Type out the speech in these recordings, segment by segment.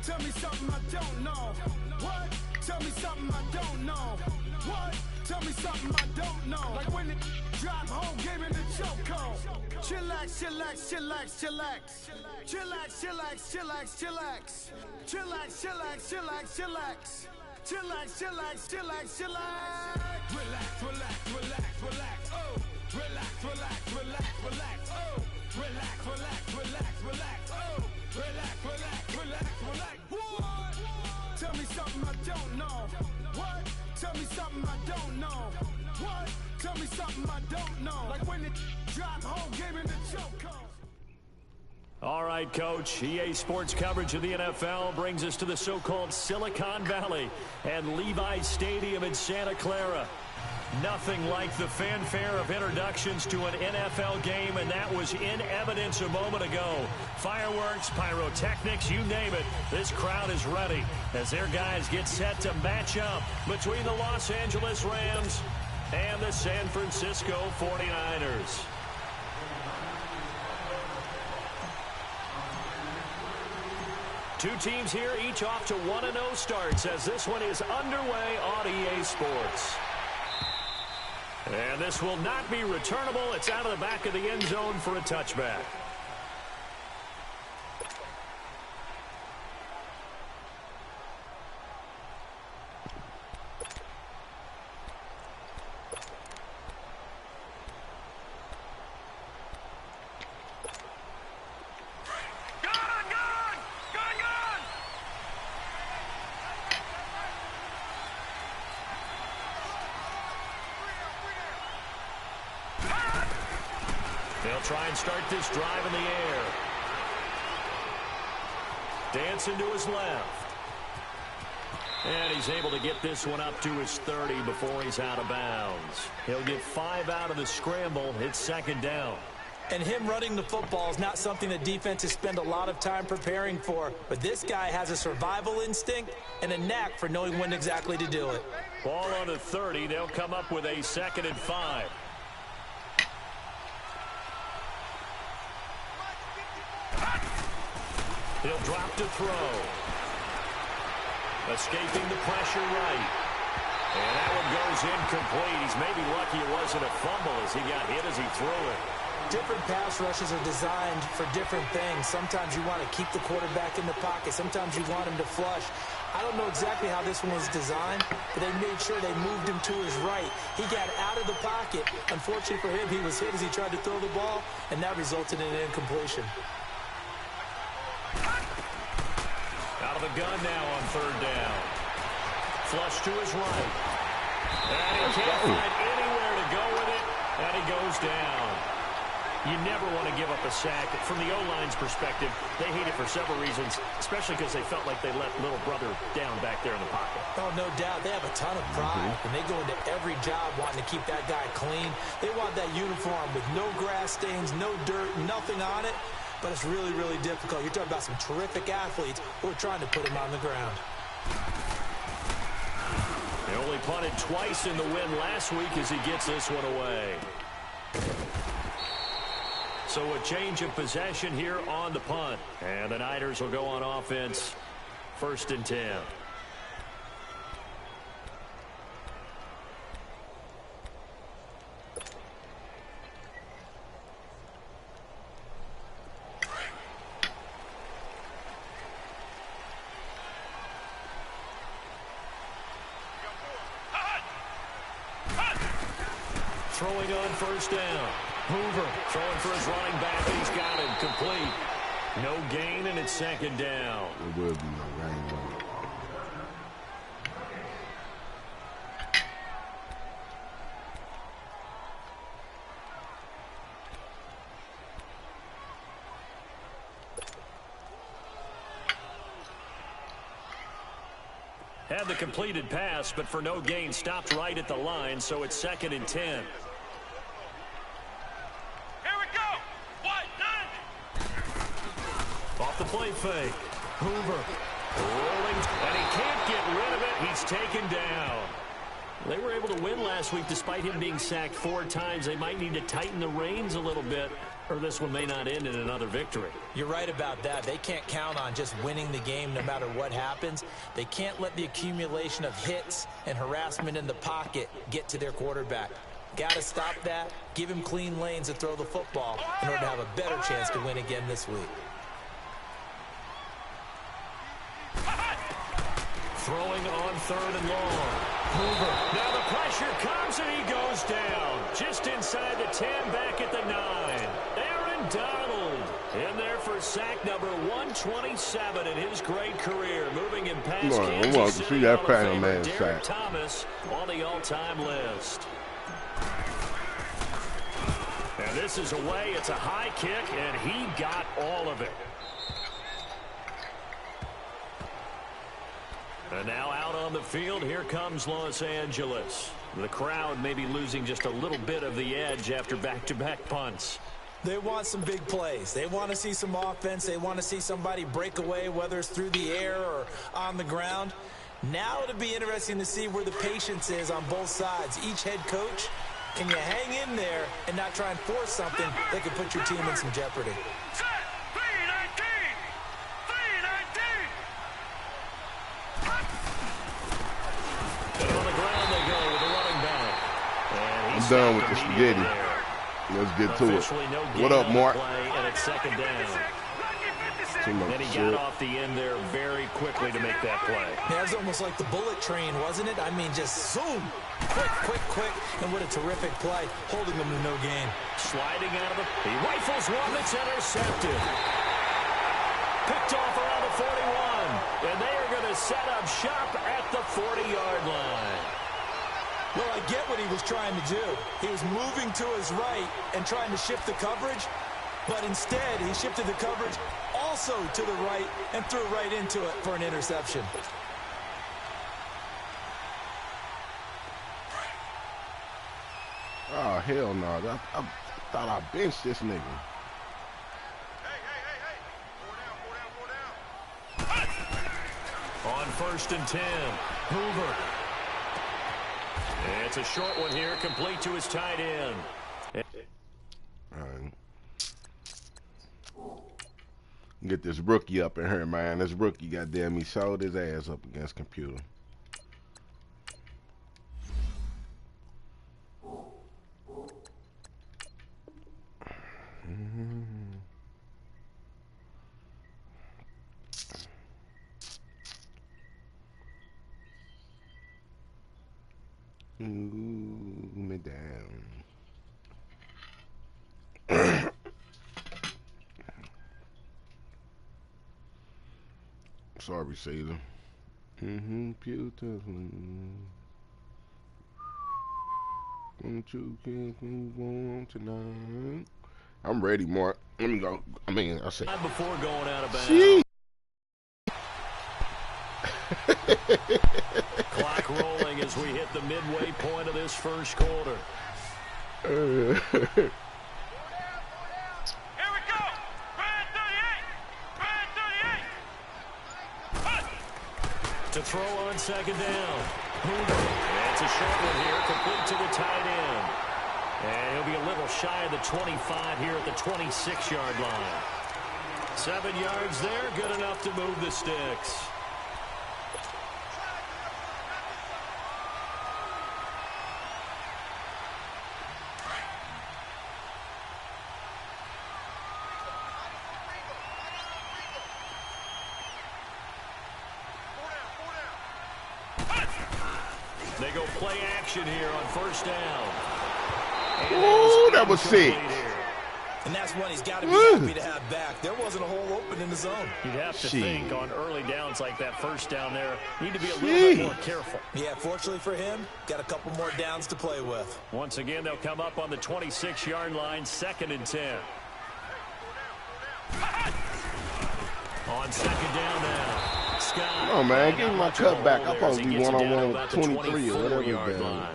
Tell me something I don't know. What? Tell me something I don't know. What? Tell me something I don't know. Like when the drive home, gave me the chokehold. Chillax, chillax, chillax, chillax. Chillax, chillax, chillax, chillax. Chillax, chillax, chillax, chillax. Chillax, chillax, chillax, chillax. Relax, relax, relax, relax. Oh. Relax, relax, relax, relax. Oh. Relax, relax, relax, relax. Oh. Relax, relax, relax, relax. What? Tell me something I don't know. What? Tell me something I don't know. What? Tell me something I don't know. Like when the drive home, gave me the chokehold. All right, Coach. EA Sports coverage of the NFL brings us to the so-called Silicon Valley and Levi's Stadium in Santa Clara. Nothing like the fanfare of introductions to an NFL game, and that was in evidence a moment ago. Fireworks, pyrotechnics, you name it. This crowd is ready as their guys get set to match up between the Los Angeles Rams and the San Francisco 49ers. Two teams here, each off to 1-0 starts as this one is underway on EA Sports. And this will not be returnable. It's out of the back of the end zone for a touchback. They'll try and start this drive in the air. Dancing to his left. And he's able to get this one up to his 30 before he's out of bounds. He'll get 5 out of the scramble. It's second down. And him running the football is not something that defenses spend a lot of time preparing for. But this guy has a survival instinct and a knack for knowing when exactly to do it. Ball on the 30. They'll come up with a 2nd and 5. He'll drop to throw. Escaping the pressure right. And that one goes incomplete. He's maybe lucky it wasn't a fumble as he got hit as he threw it. Different pass rushes are designed for different things. Sometimes you want to keep the quarterback in the pocket. Sometimes you want him to flush. I don't know exactly how this one was designed, but they made sure they moved him to his right. He got out of the pocket. Unfortunately for him, he was hit as he tried to throw the ball, and that resulted in an incompletion. Out of the gun now on 3rd down. Flush to his right. And he can't find anywhere to go with it, and he goes down. You never want to give up a sack. From the O-line's perspective, they hate it for several reasons, especially because they felt like they let little brother down back there in the pocket. Oh, no doubt. They have a ton of pride, and they go into every job wanting to keep that guy clean. They want that uniform with no grass stains, no dirt, nothing on it. But it's really, really difficult. You're talking about some terrific athletes who are trying to put him on the ground. They only punted twice in the win last week as he gets this one away. So a change of possession here on the punt. And the Niners will go on offense, 1st and 10. Throwing on 1st down. Hoover throwing for his running back. He's got it complete. No gain, and it's 2nd down. There will be no rain. Had the completed pass, but for no gain, stopped right at the line, so it's 2nd and 10. Off the play fake. Hoover rolling, and he can't get rid of it. He's taken down. They were able to win last week despite him being sacked 4 times. They might need to tighten the reins a little bit or this one may not end in another victory. You're right about that. They can't count on just winning the game no matter what happens. They can't let the accumulation of hits and harassment in the pocket get to their quarterback. Got to stop that, give him clean lanes to throw the football in order to have a better chance to win again this week. Throwing on 3rd and long. Hoover. Now the pressure comes and he goes down. Just inside the 10, back at the 9. Aaron Donald in there for sack number 127 in his great career. Moving him past Kansas City Hall of Famer Derek Thomas on the all-time list. And this is away. It's a high kick, and he got all of it. And now out on the field, here comes Los Angeles. The crowd may be losing just a little bit of the edge after back-to-back punts. They want some big plays. They want to see some offense. They want to see somebody break away, whether it's through the air or on the ground. Now it'll be interesting to see where the patience is on both sides. Each head coach, can you hang in there and not try and force something that could put your team in some jeopardy? I'm done with the spaghetti. Let's get to it. What up, Mark? And it's 2nd down. And he got off the end there very quickly to make that play. Yeah, it was almost like the bullet train, wasn't it? I mean, just zoom. Quick. And what a terrific play, holding them to no gain. Sliding out of he rifles one that's intercepted. Picked off around the 41. And they are going to set up shop at the 40-yard line. Well, I get what he was trying to do. He was moving to his right and trying to shift the coverage, but instead he shifted the coverage also to the right and threw right into it for an interception. Oh, hell no. I thought I benched this nigga. On 1st and 10, Hoover. It's a short one here, complete to his tight end. All right. Get this rookie up in here, man. This rookie, goddamn, he sold his ass up against computer. Me down. Sorry, Caesar. Beautiful. Won't you give me one tonight? I'm ready, Mark. Let me go. I mean, I said. Before going out of bounds. Clock rolling as we hit the midway point of this first quarter. Here we go. Brand 38. To throw on 2nd down. Hoover. It's a short one here, complete to the tight end. And he'll be a little shy of the 25 here at the 26-yard line. 7 yards there, good enough to move the sticks. They go play action here on 1st down. Ooh, that was sick. And that's one he's got to be happy to have back. There wasn't a hole open in the zone. You'd have to think on early downs like that 1st down there, you need to be a little bit more careful. Yeah, fortunately for him, got a couple more downs to play with. Once again, they'll come up on the 26-yard line, 2nd and 10. On 2nd down now. Scott. Oh man, give me my cut back. I'm supposed to be one-on-one with 23 or whatever.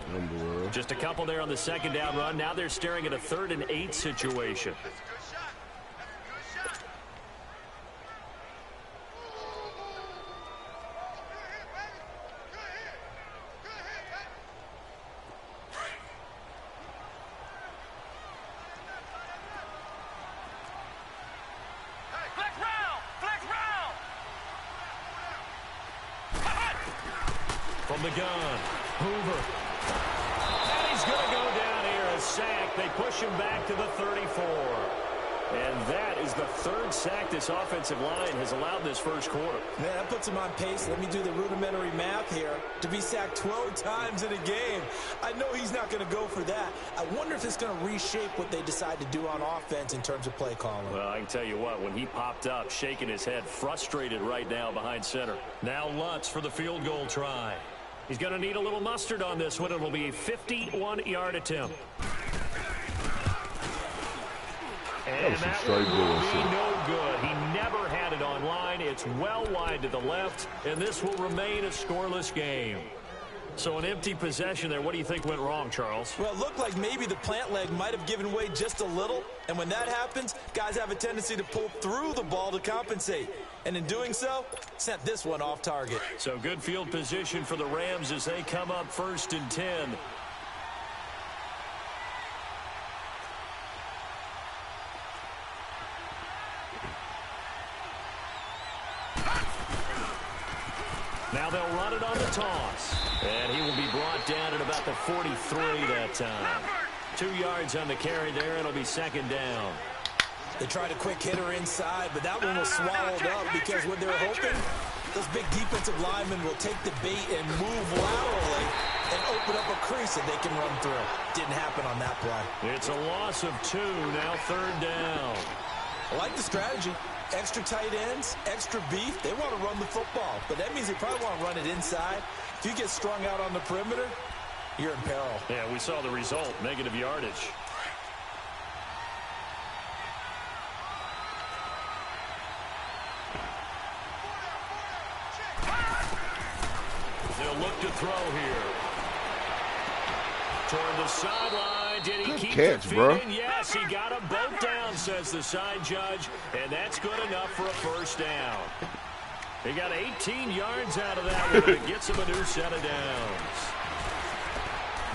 Just a couple there on the 2nd down run. Now they're staring at a 3rd and 8 situation. From the gun, Hoover. And he's going to go down here, a sack. They push him back to the 34. And that is the third sack this offensive line has allowed this first quarter. Man, that puts him on pace. Let me do the rudimentary math here. To be sacked 12 times in a game, I know he's not going to go for that. I wonder if it's going to reshape what they decide to do on offense in terms of play calling. Well, I can tell you what, when he popped up, shaking his head, frustrated right now behind center. Now Lutz for the field goal try. He's going to need a little mustard on this one. It'll be a 51-yard attempt. And that will be no good. He never had it on line. It's well wide to the left, and this will remain a scoreless game. So an empty possession there. What do you think went wrong, Charles? Well, it looked like maybe the plant leg might have given way just a little, and when that happens, guys have a tendency to pull through the ball to compensate. And in doing so, sent this one off target. So good field position for the Rams as they come up 1st and 10. Now they'll run it on the toss. And he will be brought down at about the 43 that time. 2 yards on the carry there. It'll be 2nd down. They tried a quick hitter inside, but that one was swallowed up because what they're hoping, those big defensive linemen will take the bait and move laterally and open up a crease that they can run through. Didn't happen on that play. It's a loss of 2. Now 3rd down. I like the strategy. Extra tight ends, extra beef. They want to run the football, but that means they probably want to run it inside. If you get strung out on the perimeter, you're in peril. Yeah, we saw the result, negative yardage. They'll look to throw here. Toward the sideline. Did he keep catch, the feet bro. in? Yes, he got them both down, says the side judge, and that's good enough for a 1st down. He got 18 yards out of that one, and it gets him a new set of downs.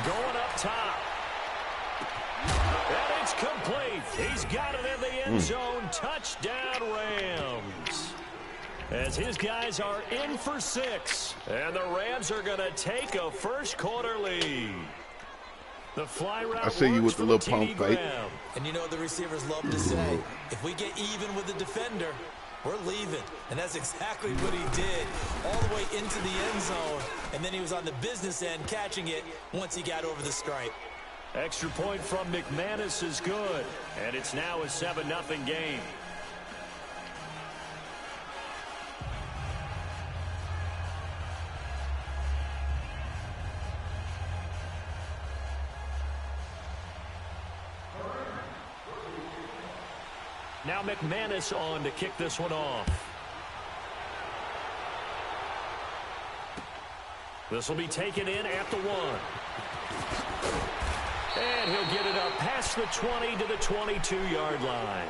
Going up top. And it's complete. He's got it in the end zone. Touchdown, Rams. As his guys are in for 6. And the Rams are going to take a first quarter lead. The fly route. I see you with the little pump fake. And you know what the receivers love to say? If we get even with the defender, we're leaving. And that's exactly what he did all the way into the end zone. And then he was on the business end catching it once he got over the stripe. Extra point from McManus is good. And it's now a 7-0 game. Now McManus on to kick this one off. This will be taken in at the 1. And he'll get it up past the 20 to the 22-yard line.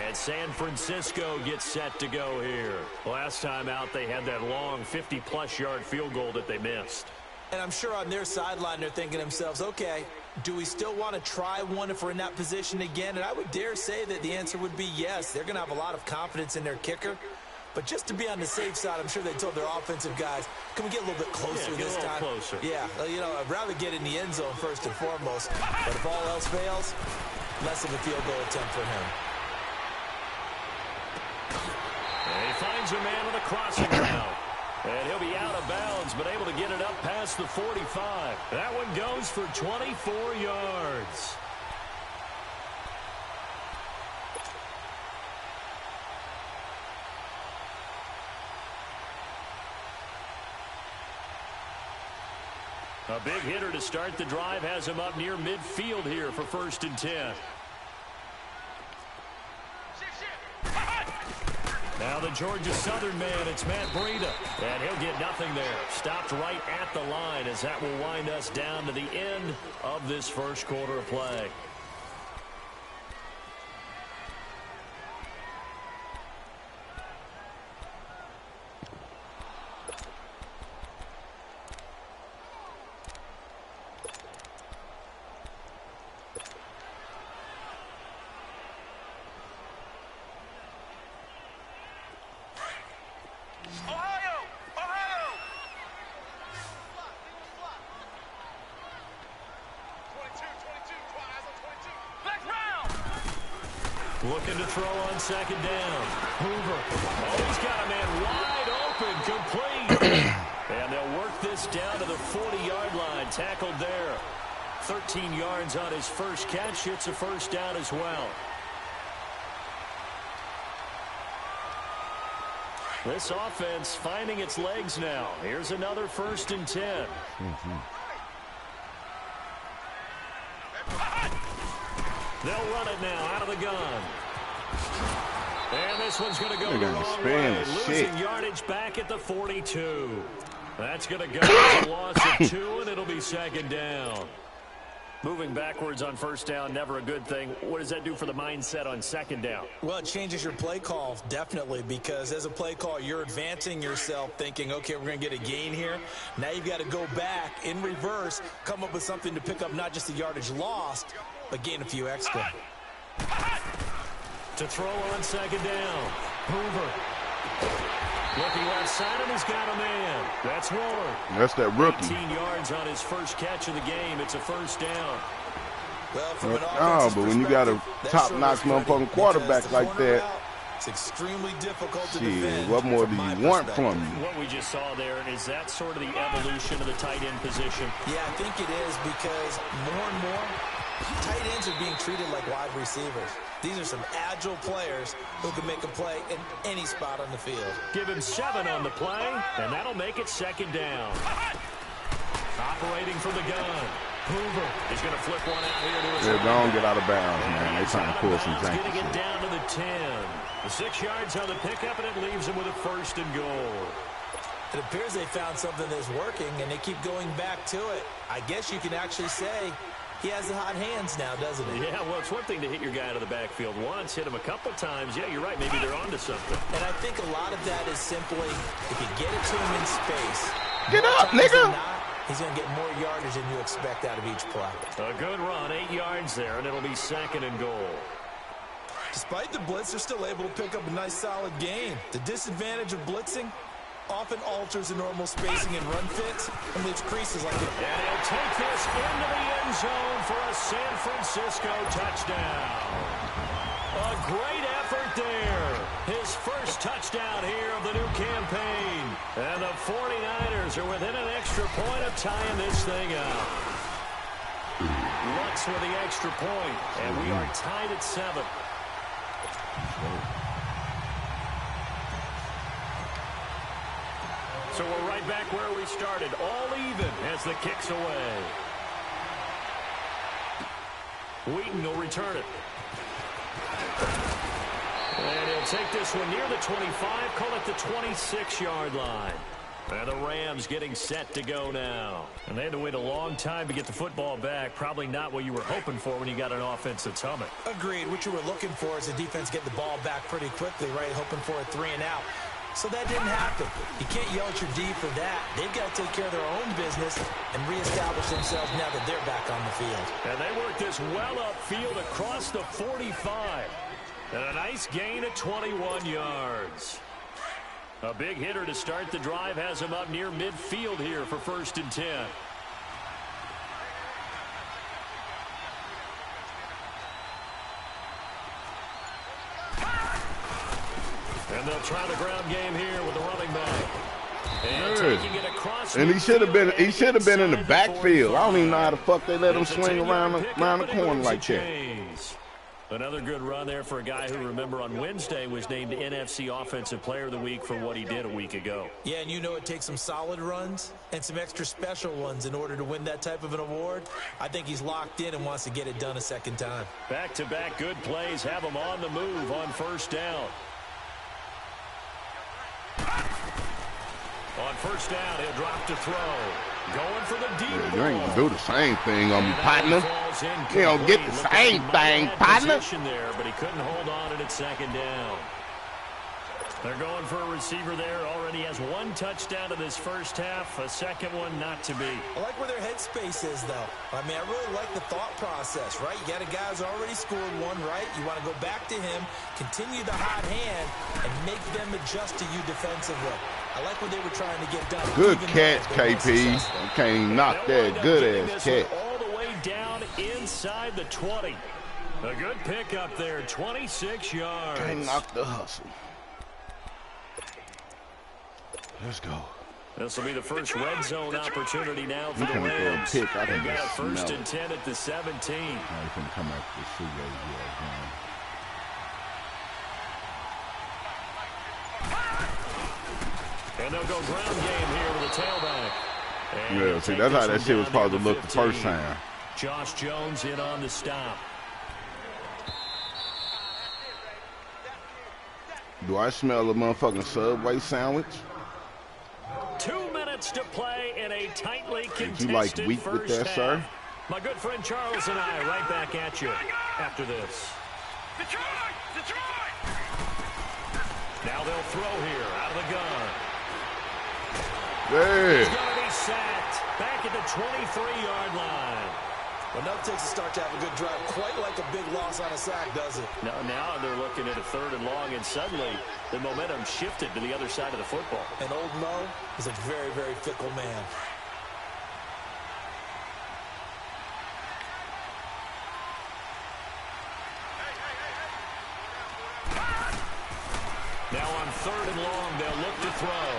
And San Francisco gets set to go here. Last time out, they had that long 50-plus yard field goal that they missed. And I'm sure on their sideline they're thinking to themselves, okay, do we still want to try one if we're in that position again? And I would dare say that the answer would be yes. They're going to have a lot of confidence in their kicker. But just to be on the safe side, I'm sure they told their offensive guys, can we get a little bit closer this time? Closer. Yeah, you know, I'd rather get in the end zone first and foremost. But if all else fails, less of a field goal attempt for him. And he finds a man on the crossing route. And he'll be out of bounds, but able to get it up past the 45. That one goes for 24 yards. A big hitter to start the drive has him up near midfield here for 1st and 10. Now the Georgia Southern man, it's Matt Breida. And he'll get nothing there. Stopped right at the line as that will wind us down to the end of this first quarter of play. Looking to throw on second down. Hoover. Oh, he's got a man wide open, complete. And they'll work this down to the 40-yard line. Tackled there. 13 yards on his first catch. It's a first down as well. This offense finding its legs now. Here's another 1st and 10. They'll run it now out of the gun. And this one's going to go the wrong way. Losing yardage back at the 42. That's going to go as a loss of 2, and it'll be second down. Moving backwards on first down, never a good thing. What does that do for the mindset on second down? Well, it changes your play call, definitely, because as a play call, you're advancing yourself thinking, okay, we're going to get a gain here. Now you've got to go back in reverse, come up with something to pick up not just the yardage lost, but gain a few extra. To throw on second down, Hoover. Looking left side, and he's got a man. That's Ward. That's that rookie. 18 yards on his first catch of the game. It's a first down. Well, from an but when you got a top-notch motherfucking quarterback like that, it's extremely difficult to shit, defend. what more do you want from me? What we just saw there, and is that sort of the evolution of the tight end position? Yeah, I think it is, because more and more, tight ends are being treated like wide receivers. These are some agile players who can make a play in any spot on the field. Give him 7 on the play, and that'll make it second down. Operating from the gun. Hoover is going to flip one out here to his They're going to get out of bounds, man. They're trying to pull some janky getting it shit. down to the 10. The 6 yards on the pickup, and it leaves him with a 1st and goal. It appears they found something that's working, and they keep going back to it. I guess you can actually say he has the hot hands now, doesn't he? Yeah, well, it's one thing to hit your guy out of the backfield once, hit him a couple of times. Yeah, you're right. Maybe they're onto something. And I think a lot of that is simply if you get it to him in space. Get up, nigga! He's going to get more yardage than you expect out of each play. A good run, 8 yards there, and it'll be 2nd and goal. Despite the blitz, they're still able to pick up a nice, solid gain. The disadvantage of blitzing often alters the normal spacing and run fits and leaves creases like it. And he'll take this into the end zone for a San Francisco touchdown. A great effort there. His first touchdown here of the new campaign. And the 49ers are within an extra point of tying this thing up. Lutz with the extra point, and we are tied at 7. So we're right back where we started, all even as the kick's away. Wheaton will return it. And he'll take this one near the 25, call it the 26-yard line. And the Rams getting set to go now. And they had to wait a long time to get the football back. Probably not what you were hoping for when you got an offense that's humming. Agreed. What you were looking for is the defense get the ball back pretty quickly, right? Hoping for a 3 and out. So that didn't happen. You can't yell at your D for that. They've got to take care of their own business and reestablish themselves now that they're back on the field. And they work this well upfield across the 45. And a nice gain of 21 yards. A big hitter to start the drive has him up near midfield here for 1st and 10. And they'll try the ground game here with the running back. And taking it across. And he should have been in the backfield. I don't even know how the fuck they let him swing around the corner like that. Another good run there for a guy who, remember, on Wednesday was named NFC Offensive Player of the Week for what he did a week ago. Yeah, and you know it takes some solid runs and some extra special ones in order to win that type of an award. I think he's locked in and wants to get it done a second time. Back-to-back good plays have him on the move on 1st down. On 1st down, he'll drop to throw. Going for the deep ball. You ain't gonna do the same thing on me, partner. You don't get the same thing, partner. There, but he couldn't hold on and it's 2nd down. They're going for a receiver there. Already has 1 touchdown in this first half. A second one not to be. I like where their headspace is, though. I mean, I really like the thought process, right? You got a guy who's already scored 1, right? You want to go back to him, continue the hot hand, and make them adjust to you defensively. I like what they were trying to get done. Good catch, KP. You can't even knock that. Good ass catch. All the way down inside the 20. A good pick up there, 26 yards. Can't knock the hustle. Let's go. This will be the first red zone opportunity now for the Rams. Rams. They've got a first and 10 at the 17. Now you can come after the shoelace again. And they'll go ground game here with a tailback. And yeah, see, that's how that shit was supposed to look the first time. Josh Jones in on the stop. Do I smell a motherfucking Subway sandwich? 2 minutes to play in a tightly contested you like weak first with that, half. sir? My good friend Charles and I right back at you after this. Detroit! Now they'll throw here out of the gun. Yeah. He's going to be sacked back at the 23-yard line. Enough takes to start to have a good drive. Quite like a big loss on a sack, does it? Now they're looking at a 3rd and long, and suddenly the momentum shifted to the other side of the football. And old Mo is a very, very fickle man. Now on 3rd and long, they'll look to throw.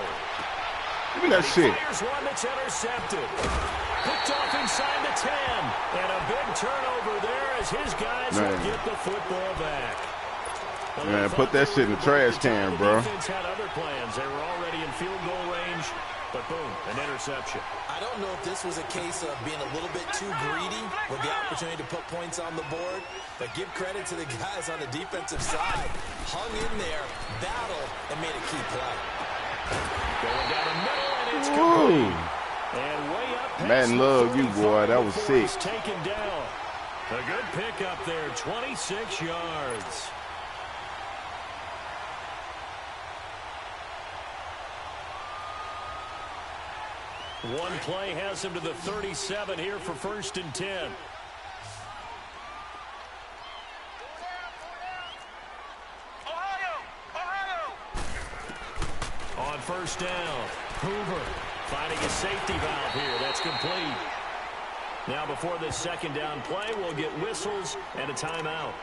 Look at that shit. Fires one that's intercepted. Picked off inside the 10. And a big turnover there as his guys will get the football back. Man, put that shit in the trash can, bro. The defense had other plans. They were already in field goal range, but boom, an interception. I don't know if this was a case of being a little bit too greedy with the opportunity to put points on the board, but give credit to the guys on the defensive side. Hung in there, battled, and made a key play. Going down the middle, and it's complete. And way up past Man, love you, boy. That was sick. Taken down. A good pick up there, 26 yards. One play has him to the 37 here for 1st and 10. On 1st down, Hoover finding a safety valve here. That's complete. Now before this 2nd down play, we'll get whistles and a timeout,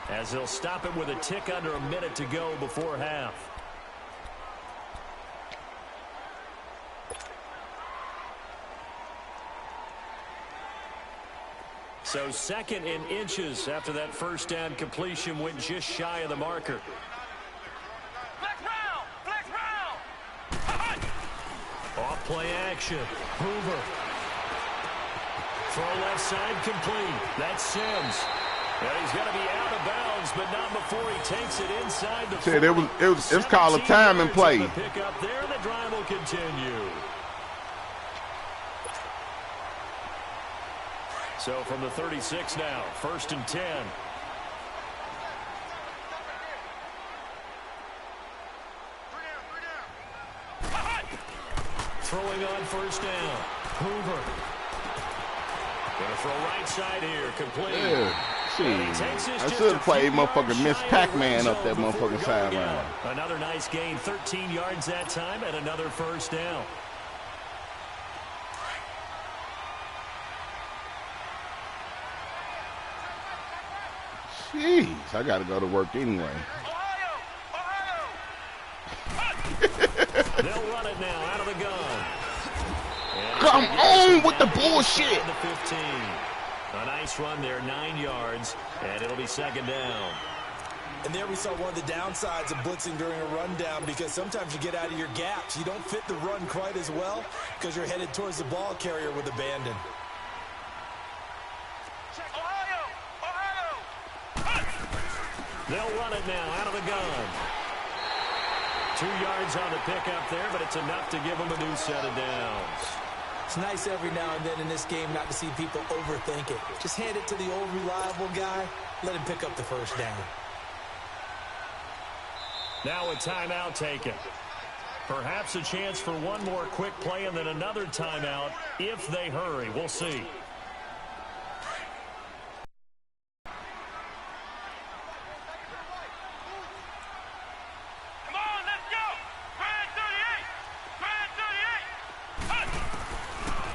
as they'll stop it with a tick under a minute to go before half. So 2nd in inches after that 1st down completion went just shy of the marker. Off play action. Hoover. Throw left side complete. That's Sims. And he's going to be out of bounds, but not before he takes it inside the 40. It's called a time and play. Pick up there, and the drive will continue. So from the 36 now, 1st and 10. Throwing on 1st down. Hoover. Going to throw right side here. Complete. Yeah. I should have played motherfucking Miss Pac-Man up that motherfucking sideline. Another nice gain. 13 yards that time and another 1st down. Jeez, I got to go to work anyway. They'll run it now out of the gun. Come on with the bullshit. The 15. A nice run there, 9 yards, and it'll be 2nd down. And there we saw one of the downsides of blitzing during a rundown, because sometimes you get out of your gaps. You don't fit the run quite as well because you're headed towards the ball carrier with abandon. They'll run it now out of the gun. 2 yards on the pickup there, but it's enough to give them a new set of downs. It's nice every now and then in this game not to see people overthink it. Just hand it to the old reliable guy. Let him pick up the 1st down. Now a timeout taken. Perhaps a chance for one more quick play and then another timeout if they hurry. We'll see.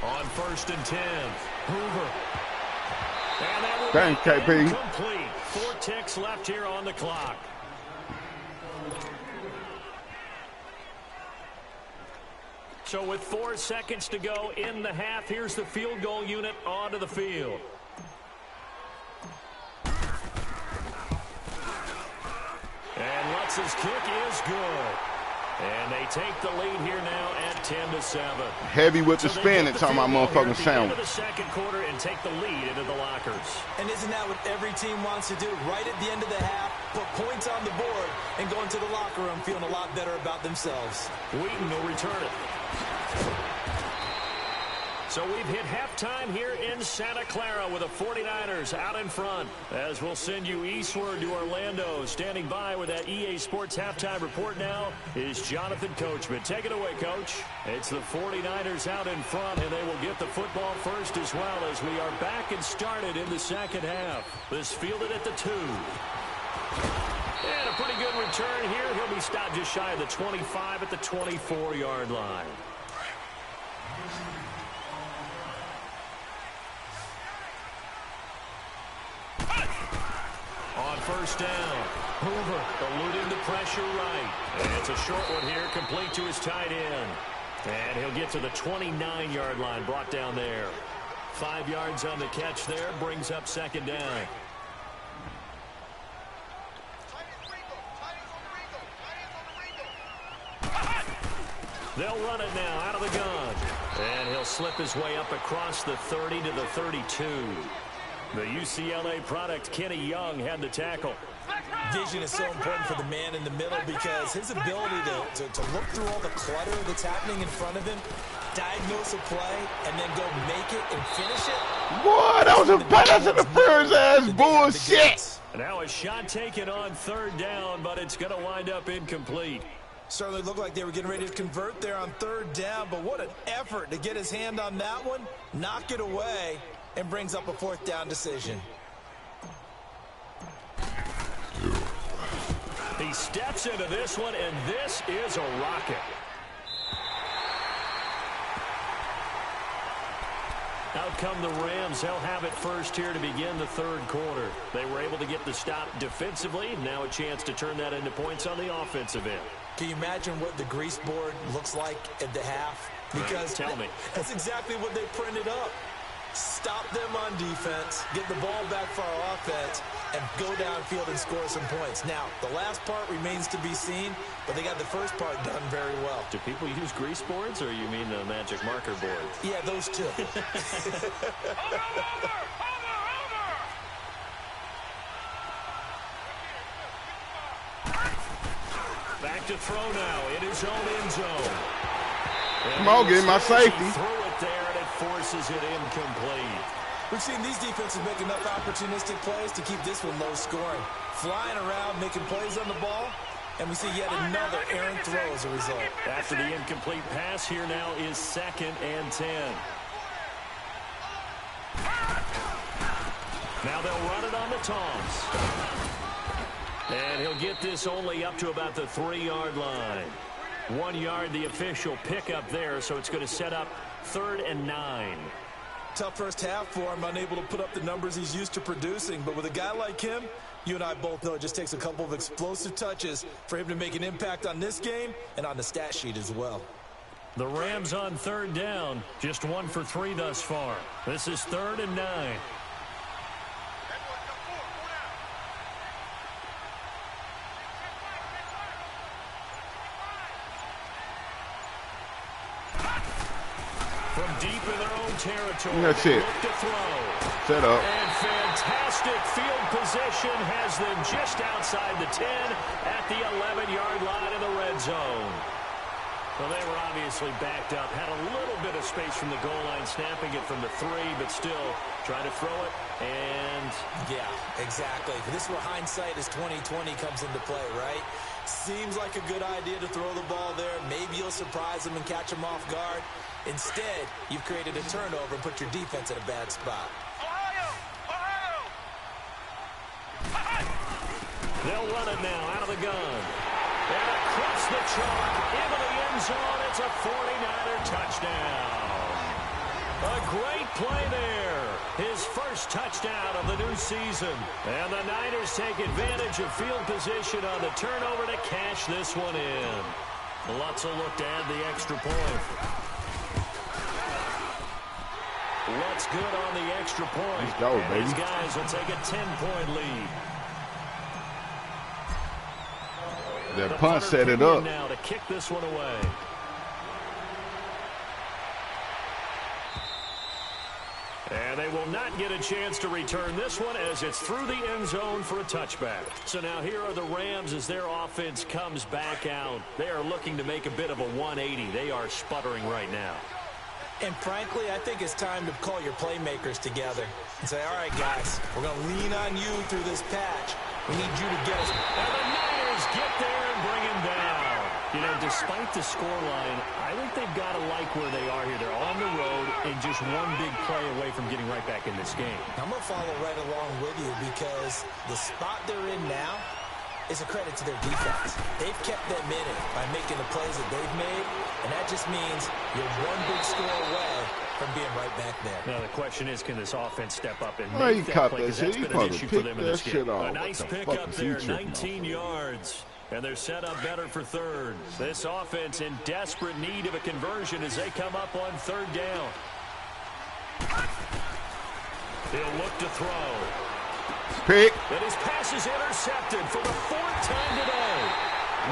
On 1st and 10, Hoover. And that will Thanks, KP. complete. 4 ticks left here on the clock. So with 4 seconds to go in the half, here's the field goal unit onto the field. And Lutz's kick is good. And they take the lead here now at 10-7. Heavy with the spin and talking about motherfucking sound. Into the second quarter and take the lead into the lockers. And isn't that what every team wants to do? Right at the end of the half, put points on the board, and go into the locker room feeling a lot better about themselves. Wheaton will return it. So we've hit halftime here in Santa Clara with the 49ers out in front. As we'll send you eastward to Orlando. Standing by with that EA Sports halftime report now is Jonathan Coachman. Take it away, Coach. It's the 49ers out in front, and they will get the football first as well as we are back and started in the second half. This fielded at the 2. And a pretty good return here. He'll be stopped just shy of the 25 at the 24-yard line. On first down, Hoover eluding the pressure right. And it's a short one here, complete to his tight end. And he'll get to the 29-yard line, brought down there. 5 yards on the catch there, brings up second down. They'll run it now out of the gun. And he'll slip his way up across the 30 to the 32. The UCLA product, Kenny Young, had the tackle. Vision is so important for the man in the middle because his ability to look through all the clutter that's happening in front of him, diagnose a play, and then go make it and finish it. Boy, that was a pass interference-ass bullshit. Now a shot taken on third down, but it's going to wind up incomplete. Certainly looked like they were getting ready to convert there on third down, but what an effort to get his hand on that one, knock it away, and brings up a fourth down decision. He steps into this one, and this is a rocket. Out come the Rams. They'll have it first here to begin the third quarter. They were able to get the stop defensively. Now a chance to turn that into points on the offensive end. Can you imagine what the grease board looks like at the half? Because tell me. That's exactly what they printed up. Stop them on defense, get the ball back for our offense, and go downfield and score some points. Now, the last part remains to be seen, but they got the first part done very well. Do people use grease boards, or you mean the magic marker board? Yeah, those two. Back to throw now in his own end zone. Come on, get my safety. Threw it there, and it forces it incomplete. We've seen these defenses make enough opportunistic plays to keep this one low scoring. Flying around, making plays on the ball, and we see yet another errant throw as a result. After the incomplete pass, here now is 2nd and 10. Now they'll run it on the Toms. And he'll get this only up to about the 3-yard line. 1 yard, the official pickup there, so it's going to set up 3rd and 9. Tough first half for him, unable to put up the numbers he's used to producing. But with a guy like him, you and I both know it just takes a couple of explosive touches for him to make an impact on this game and on the stat sheet as well. The Rams on 3rd down, just 1 for 3 thus far. This is 3rd and 9. From deep in their own territory, that's it. Look to throw. Set up. And fantastic field position has them just outside the 10 at the 11-yard line in the red zone. Well, they were obviously backed up, had a little bit of space from the goal line, snapping it from the 3, but still trying to throw it. And yeah, exactly. This is where hindsight is 20/20 comes into play, right? Seems like a good idea to throw the ball there. Maybe you'll surprise them and catch them off guard. Instead, you've created a turnover and put your defense in a bad spot. They'll run it now out of the gun. And across the chalk into the end zone. It's a 49er touchdown. A great play there. his first touchdown of the new season. And the Niners take advantage of field position on the turnover to cash this one in. Lutz will look to add the extra point. Lutz good on the extra point. Let's go, baby. These guys will take a 10-point lead. That punt set it up. Now to kick this one away. And they will not get a chance to return this one as it's through the end zone for a touchback. So now here are the Rams as their offense comes back out. They are looking to make a bit of a 180. They are sputtering right now. And frankly, I think it's time to call your playmakers together and say, all right, guys, we're going to lean on you through this patch. We need you to get us. And the Niners get there and bring him down. You know, despite the scoreline, I think they've got to like where they are here. They're on the road and just one big play away from getting right back in this game. I'm going to follow right along with you because the spot they're in now is a credit to their defense. They've kept them in it by making the plays that they've made, and that just means you're one big score away from being right back there. Now the question is, can this offense step up and Well, make that play? Because that's been an issue for them in this game. A nice pickup there, 19 yards. And they're set up better for third. This offense in desperate need of a conversion as they come up on third down. He'll look to throw. Pick. And his pass is intercepted for the fourth time today.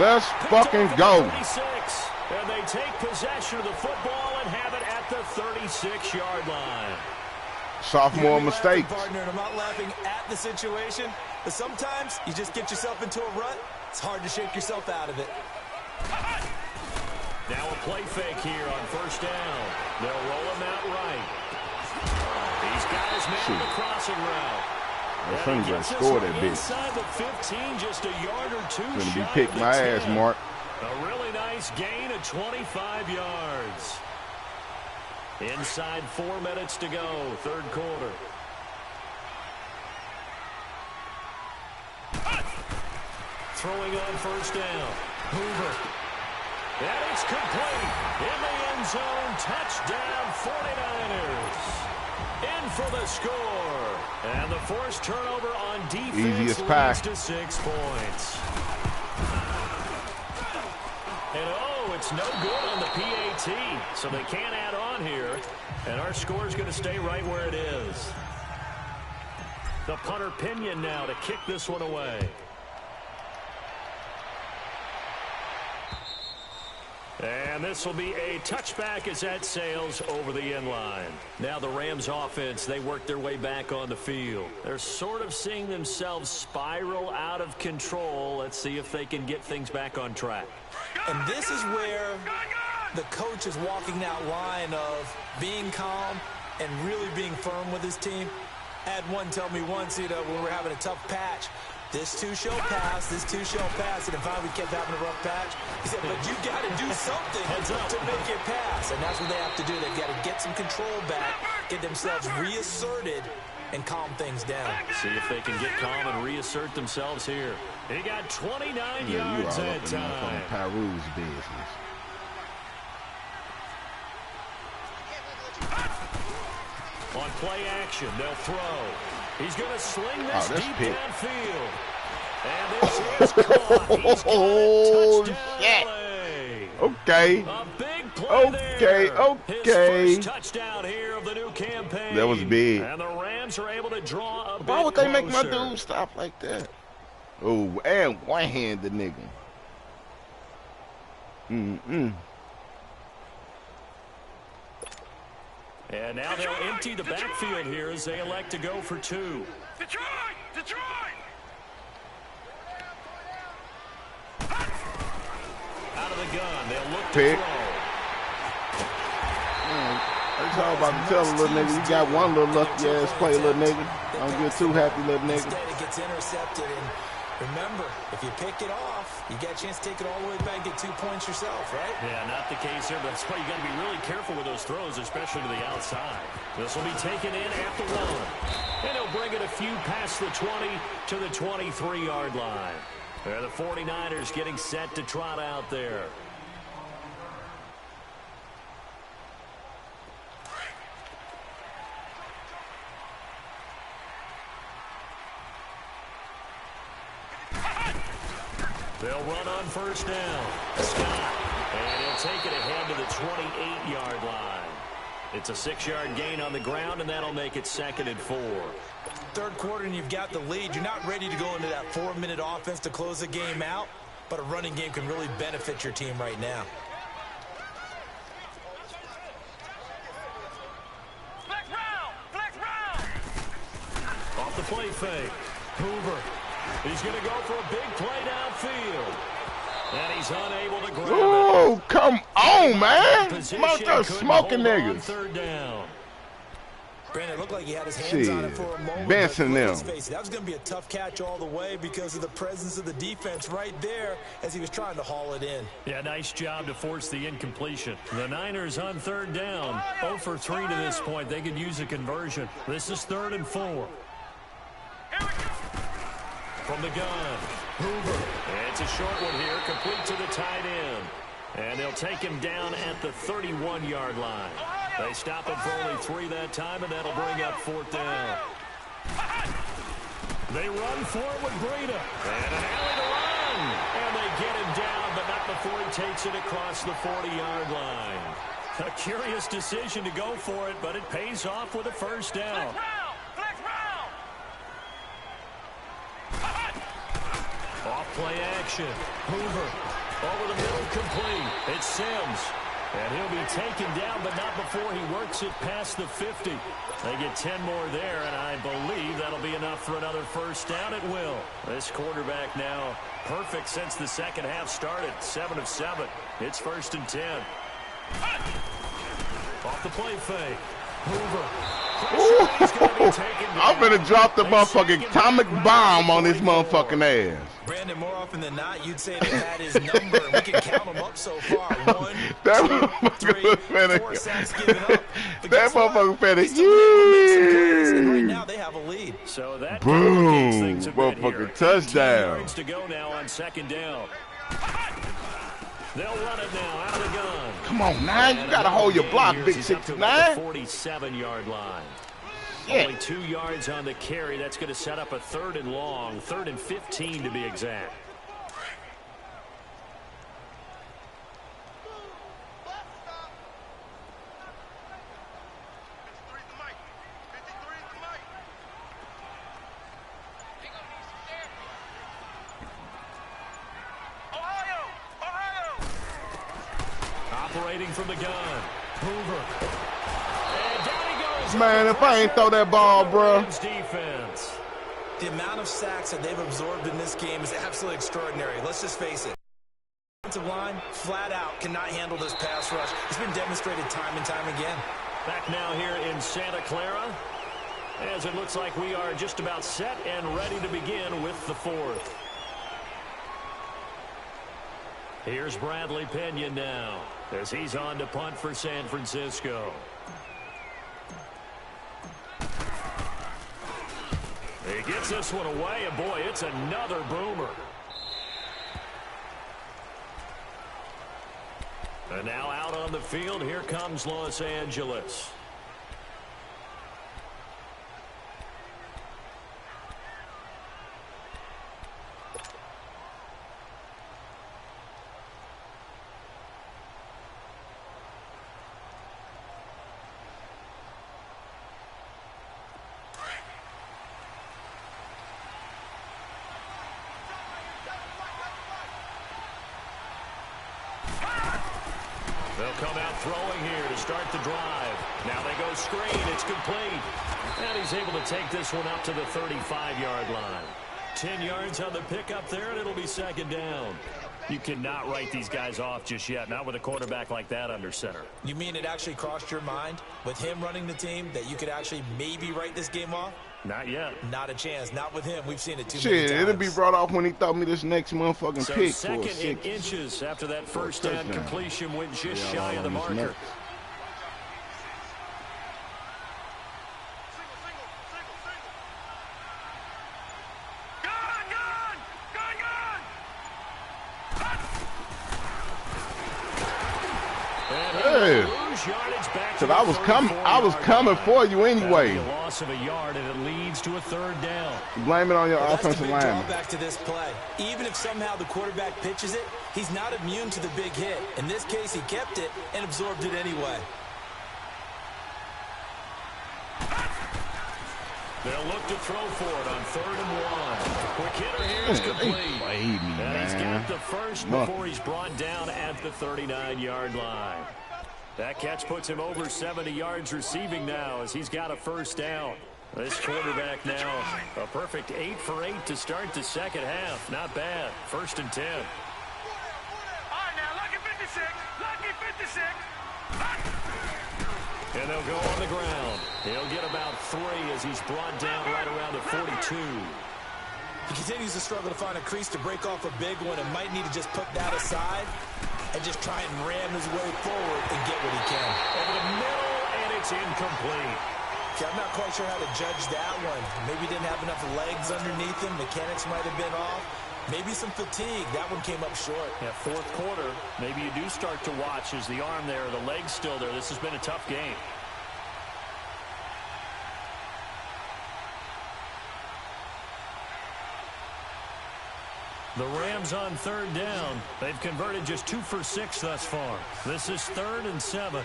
Let's fucking go. 36, and they take possession of the football and have it at the 36-yard line. Sophomore mistakes. Partner, and I'm not laughing at the situation, but sometimes you just get yourself into a rut. It's hard to shake yourself out of it. Now a play fake here on first down. They'll roll him out right. He's got his man in the crossing route. That son's gonna score that bitch. Inside the 15, just a yard or two. Gonna be pick my ass, Mark. A really nice gain of 25 yards. Inside 4 minutes to go, third quarter. Throwing on first down. Hoover. And it's complete. In the end zone, touchdown 49ers. In for the score. And the forced turnover on defense Easiest pass to 6 points. And it's no good on the PAT, so they can't add on here. And our score is going to stay right where it is. The punter Pinion now to kick this one away. And this will be a touchback as that sails over the end line. Now the Rams offense, they work their way back on the field. They're sort of seeing themselves spiral out of control. Let's see if they can get things back on track. And this is where the coach is walking that line of being calm and really being firm with his team. I had one tell me once, when we were having a tough patch, this too shall pass, this too shall pass. And if we kept having a rough patch, he said, but you got to do something to make it pass. And that's what they have to do. They've got to get some control back, get themselves reasserted, and calm things down. See if they can get calm and reassert themselves here. He got 29 yards that time. Pyru's business. On play action, they'll throw. He's going to sling this deep downfield. And this is caught. He's got a touchdown play. Okay. A big play there. Okay. His first touchdown here of the new campaign. That was big. And the Rams are able to draw a bit Why would they make my closer. dude stop like that? Oh, and one-handed nigga. And now they'll empty the backfield here as they elect to go for 2. Detroit! Out of the gun, they'll look to Pick. throw. That's all about to tell a little nigga, you got one little lucky ass play, little nigga. Don't get too happy, little nigga. Instead, it gets intercepted, and remember, if you pick it off, you got a chance to take it all the way back and get 2 points yourself, right? Yeah, not the case here, but that's why you got to be really careful with those throws, especially to the outside. This will be taken in at the 1. And he'll bring it a few past the 20 to the 23-yard line. There the 49ers getting set to trot out there. They'll run on first down. Scott. And he'll take it ahead to the 28-yard line. It's a 6-yard gain on the ground, and that'll make it 2nd and 4. Third quarter, and you've got the lead. You're not ready to go into that 4-minute offense to close the game out, but a running game can really benefit your team right now. Off the play fake. Hoover. He's going to go for a big play downfield. And he's unable to grab it. Oh, come on, man. Motherfucker smoking niggas. Third down. Brandon, it looked like he had his hands on it for a moment. Benson them. That was going to be a tough catch all the way because of the presence of the defense right there as he was trying to haul it in. Yeah, nice job to force the incompletion. The Niners on third down. 0 for 3 to this point. They could use a conversion. This is 3rd and 4. From the gun, Hoover. It's a short one here, complete to the tight end. And they'll take him down at the 31-yard line. They stop him for only 3 that time, and that'll bring up 4th down. They run for it with Breida. And an alley to run. And they get him down, but not before he takes it across the 40-yard line. A curious decision to go for it, but it pays off with a first down. Off-play action. Hoover. Over the middle, complete. It's Sims. And he'll be taken down, but not before he works it past the 50. They get 10 more there, and I believe that'll be enough for another first down. It will. This quarterback now perfect since the second half started. 7 of 7. It's 1st and 10. Off the play fake. Hoover. I'm gonna drop the motherfucking atomic bomb on this motherfucking ass. Brandon, more often than not, you'd say they had his number. We can count them up so far. 1, that 2, 3, 4 sacks given up. That motherfucker finished. And right now they have a lead. So that boom, things a bit here. motherfucking touchdown. Yards to go now on 2nd down. They'll run it now out of the gun. Come on, now. You got to hold your block, big 69. 47-yard line. Yeah. Only 2 yards on the carry. That's going to set up a 3rd and long. 3rd and 15 to be exact. Operating from the gun. Hoover. And down he goes. Man, if I ain't throw that ball, bro. Defense. The amount of sacks that they've absorbed in this game is absolutely extraordinary. Let's just face it. The offensive line, flat out, cannot handle this pass rush. It's been demonstrated time and time again. Back now here in Santa Clara, as it looks like we are just about set and ready to begin with the 4th. Here's Bradley Pena now, as he's on to punt for San Francisco. He gets this one away, and boy, it's another boomer. And now out on the field, here comes Los Angeles. Come out throwing here to start the drive. Now they go screen. It's complete. And he's able to take this one up to the 35-yard line. 10 yards on the pickup there, and it'll be 2nd down. You cannot write these guys off just yet, not with a quarterback like that under center. You mean it actually crossed your mind with him running the team that you could actually maybe write this game off? Not yet. Not a chance. Not with him. We've seen it too many times. Shit, it'll be brought off when he throw me this next motherfucking pick. So 2nd in inches after that first down completion went just shy of the marker. gains yardage back to Cause I was coming for you anyway. A loss of a yard, and it leads to a third down. Blame it on your offensive line. Drawback to this play. Even if somehow the quarterback pitches it, he's not immune to the big hit. In this case, he kept it and absorbed it anyway. They'll look to throw for it on 3rd and 1. Quick hitter here is complete. And he's got the first before he's brought down at the 39-yard line. That catch puts him over 70 yards receiving now as he's got a first down. This quarterback now a perfect 8 for 8 to start the second half. Not bad. 1st and 10. All right, now, lucky 56. Lucky 56. And they'll go on the ground. He'll get about 3 as he's brought down right around the 42. He continues to struggle to find a crease to break off a big one and might need to just put that aside and just try and ram his way forward and get what he can. Over the middle, and it's incomplete. See, I'm not quite sure how to judge that one. Maybe he didn't have enough legs underneath him. Mechanics might have been off. Maybe some fatigue. That one came up short. Yeah, 4th quarter, maybe you do start to watch. Is the arm there, the leg's still there? This has been a tough game. The Rams on 3rd down. They've converted just 2 for 6 thus far. This is 3rd and 7.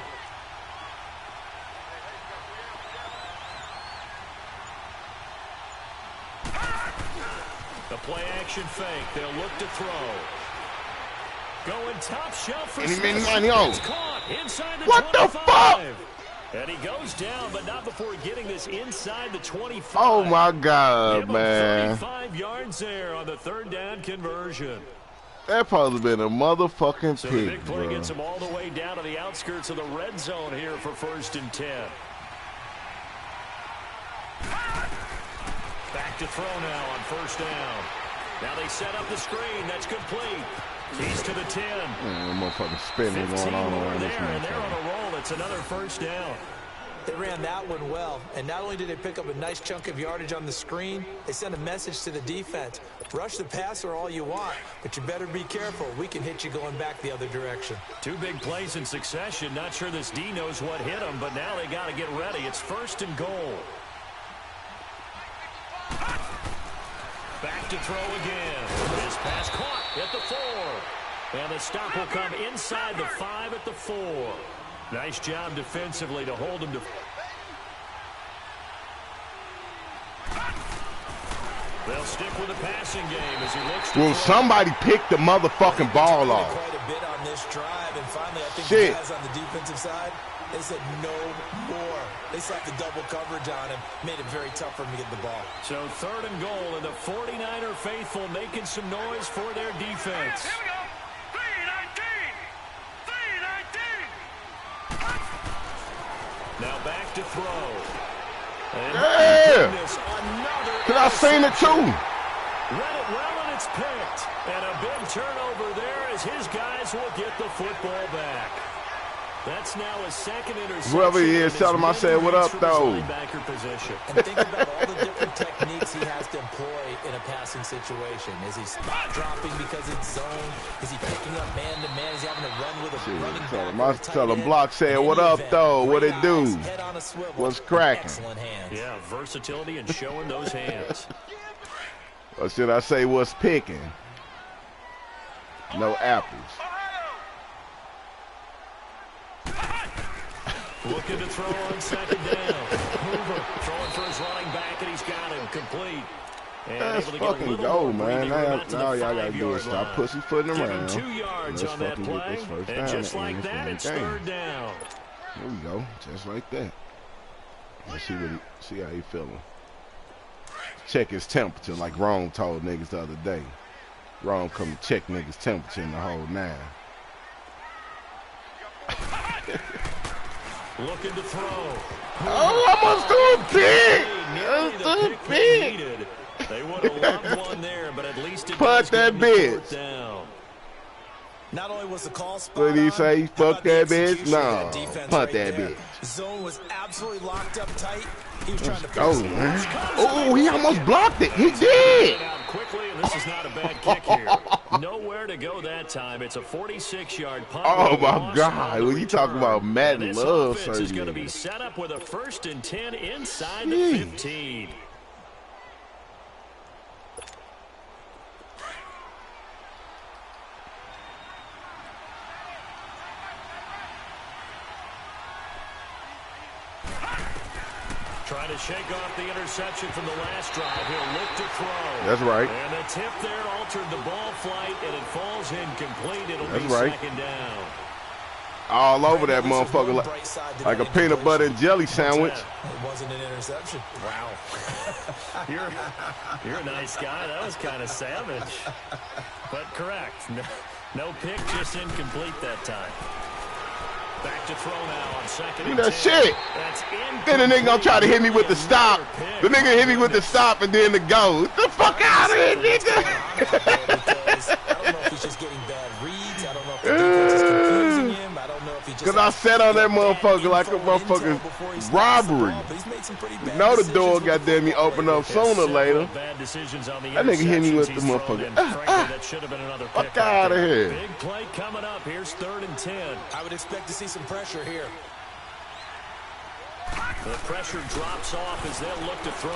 The play-action fake. They'll look to throw. Going top shelf for Smith. It's caught inside the 25. What the fuck? And he goes down, but not before getting this inside the 25. Oh, my God, Give him man. 35 yards there on the 3rd down conversion. That probably been a motherfucking So the pig, big play bro. gets him all the way down to the outskirts of the red zone here for 1st and 10. Back to throw now on 1st down. Now they set up the screen. That's complete. He's to the 10. Motherfucking spinning going on around this and they're on motherfucker. a roll. It's another 1st down. They ran that one well, and not only did they pick up a nice chunk of yardage on the screen, they sent a message to the defense. Rush the passer all you want, but you better be careful. We can hit you going back the other direction. 2 big plays in succession. Not sure this D knows what hit him, but now they got to get ready. It's 1st and goal. Back to throw again. This pass caught at the 4. And the stop will come inside the 5 at the 4. Nice job defensively to hold him to. They'll stick with the passing game as he looks to. Will somebody pick the motherfucking ball off? Quite a bit on this drive, and finally, I think Shit. the guys on the defensive side, they said no more. They slapped the double coverage on him, made it very tough for him to get the ball. So 3rd and goal, and the 49er faithful making some noise for their defense. Here we go. 319. Now back to throw. And Yeah. another. Cause I seen it too. Read it well, and it's picked. And a big turnover there as his guys will get the football back. That's now a 2nd interception. Whoever he is, and tell him I it's said what up, from his though. linebacker position. And think about all the different techniques he has to employ in a passing situation. Is he spot dropping because it's zone? Is he picking up man-to-man? Is he having to run with a running back? Tell him Block said what up, though. What it do? Head on a swivel. What's cracking? Excellent hands. Yeah, versatility and showing those hands. Or should I say what's picking? No apples. Looking to throw on 2nd down. Hoover throwing for his running back, and he's got him complete. And Let's able to get a fucking little go, more man. breathing room out to Now the y'all gotta do 5-yard is stop line. pussyfooting Give him around. 2 yards Let's on that fucking get play, this first and down just and like end this that, damn it's game. 3rd down. There we go, just like that. Let's see how he feeling. Check his temperature, like Rome told niggas the other day. Rome come to check niggas' temperature in the whole 9. Looking to throw. Oh, almost too big. Nearly That's the too pick they big. needed. They would have loved one there, but at least it Put does that get them to bitch. 4th down. Not only was the call spot What did he on, say? how Fuck about the that bitch? execution of No. defense Punt right that there? bitch. Zone was absolutely locked up tight. He was trying to Oh, force it. man. Oh, he almost blocked it. He did. Out quickly, and this is not a bad kick here. Nowhere to go that time. It's a 46-yard punt. Oh, my God. When you talk about Madden love, this offense is going to be set up with a 1st and 10 inside the 15. Trying to shake off the interception from the last drive. He'll look to throw. That's right. And the tip there altered the ball flight, and it falls incomplete. It'll be right. 2nd down. All over that motherfucker like a peanut butter and jelly sandwich. It wasn't an interception. Wow. You're a nice guy. That was kind of savage. But correct. No pick, just incomplete that time. Back to throw now on 2nd and 10. That shit. Then the nigga gonna try to hit me with the stop. The nigga hit me with the stop and then the go. Get the fuck out of here, nigga. I don't know if he's just getting bad reads. I don't know if the defense is confusing him. I don't know if he just... Because I sat on that motherfucker like a motherfucking robbery. You know the door, goddamn me, open up sooner or later. That nigga hit me with the motherfucker. Fuck out of here. Big play coming up. Here's 3rd and 10. I would expect to see some pressure here. The pressure drops off as they'll look to throw.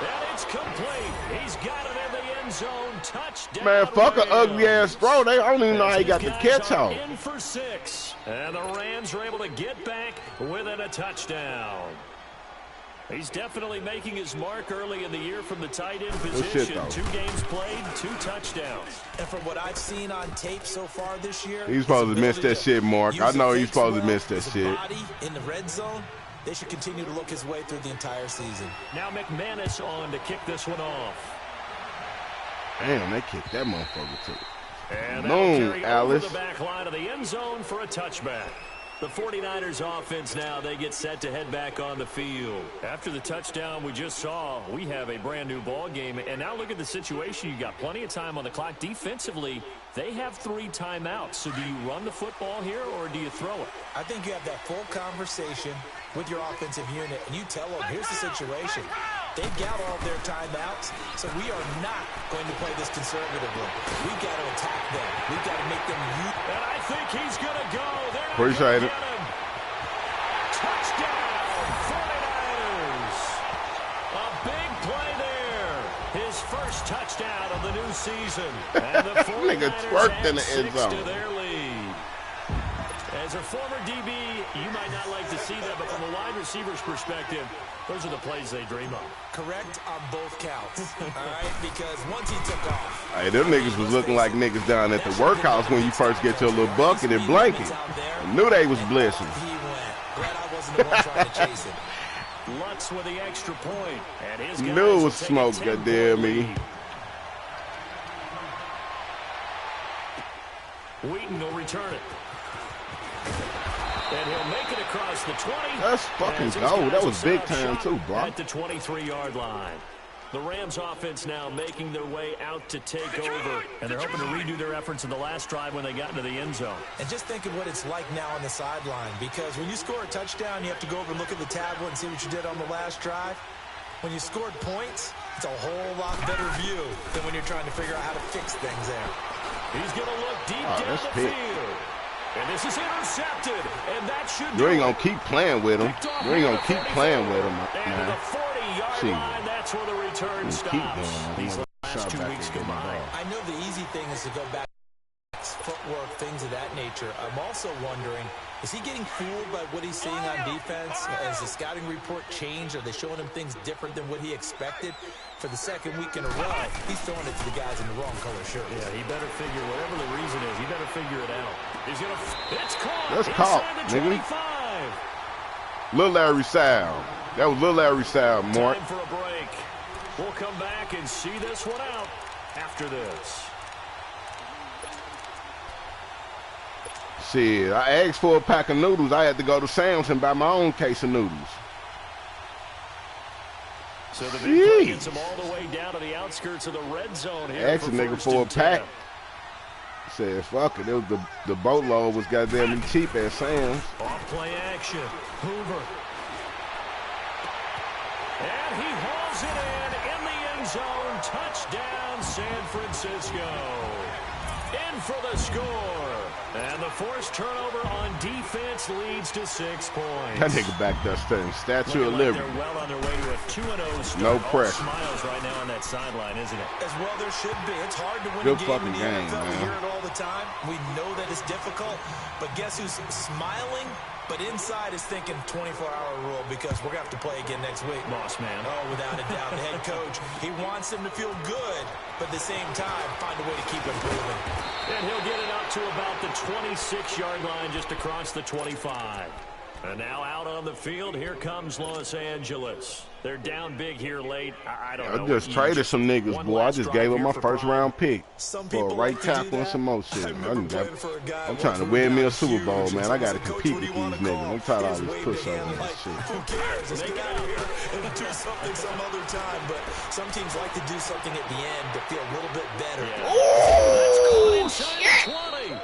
And it's complete. He's got it in the end zone. Touchdown. Man, fuck an ugly ass throw. They don't even know how he got the catch off. In for 6. And the Rams are able to get back within a touchdown. He's definitely making his mark early in the year from the tight end position. 2 games played, 2 touchdowns. And from what I've seen on tape so far this year, he's supposed to miss that shit, Mark. I know he's supposed to miss that shit. In the red zone, they should continue to look his way through the entire season. Now McManus on to kick this one off. Damn, they kicked that motherfucker too. And Boom, Alice. Over the back line of the end zone for a touchback. The 49ers offense now, they get set to head back on the field. After the touchdown we just saw, we have a brand new ball game. And now look at the situation. You got plenty of time on the clock. Defensively, they have 3 timeouts. So do you run the football here or do you throw it? I think you have that full conversation with your offensive unit, and you tell them, here's the situation. They've got all their timeouts, so we are not going to play this conservatively. We've got to attack them. We've got to make them use. And I think he's going to go. Appreciate it. Touchdown, 49ers. A big play there. His first touchdown of the new season. And the 49ers twerked in the end zone. To their lead. As a former DB, you might not like to see that, but from a wide receiver's perspective, those are the plays they dream of. Correct on both counts, all right? Because once he took off. Hey, them niggas was looking like niggas down at the workhouse when you first get your little bucket and blanket. I knew they was blessing. He went. Glad I wasn't the one trying to chase it. Lutz with the extra point. And his knew it was smoke, goddamn me. Wheaton will return it. And he'll make it across the 20. That's fucking gold. That was big time too, bro. At the 23-yard line. The Rams offense now making their way out to take over. And they're hoping to redo their efforts in the last drive when they got into the end zone. And just think of what it's like now on the sideline. Because when you score a touchdown, you have to go over and look at the tablet and see what you did on the last drive. When you scored points, it's a whole lot better view than when you're trying to figure out how to fix things there. He's going to look deep down the field. And this is intercepted, and that should You ain't going to keep playing with him. You ain't going to keep playing with him, man. And the 40-yard line, that's where the return stops. These last 2 weeks combined. I know the easy thing is to go back to footwork, things of that nature. I'm also wondering, is he getting fooled by what he's seeing on defense? Has the scouting report changed? Are they showing him things different than what he expected? For the 2nd week in a row, he's throwing it to the guys in the wrong color shirts. Yeah, he better figure, whatever the reason is, he better figure it out. He's going to, it's caught. That's caught, nigga. Lil Larry Sal. That was Lil Larry Sal, Mark. Time for a break. We'll come back and see this one out after this. Shit, I asked for a pack of noodles. I had to go to Sam's and buy my own case of noodles. So the big play gets him all the way down to the outskirts of the red zone here. Asked a nigga for a pack. Said, fuck it. It was the boatload was goddamn cheap at Sam's. Off play action. Hoover. And he hauls it in the end end zone. Touchdown, San Francisco. In for the score. And the forced turnover on defense leads to 6 points. That nigga back there studying Statue of Liberty. They're well on their way to a 2-0 start. No pressure. Smiles right now on that sideline, isn't it? As well there should be. It's hard to win Good a game fucking in the game, NFL. We man. hear it all the time. We know that it's difficult. But guess who's smiling? But inside is thinking 24-hour rule because we're going to have to play again next week. Boss man. Oh, without a doubt. The head coach, he wants them to feel good, but at the same time, find a way to keep improving. And he'll get it up to about the 26-yard line, just across the 25. And now out on the field, here comes Los Angeles. They're down big here late. I don't know. I just traded some niggas, boy. I just gave up my first-round pick for a right tackle and some more shit. I'm trying to win me a Super Bowl, man. I got to compete with these niggas. I'm tired of all this pushover and shit. Who cares? Let's get out here and do something some other time. But some teams like to do something at the end to feel a little bit better. Yeah. Oh, shit! 20.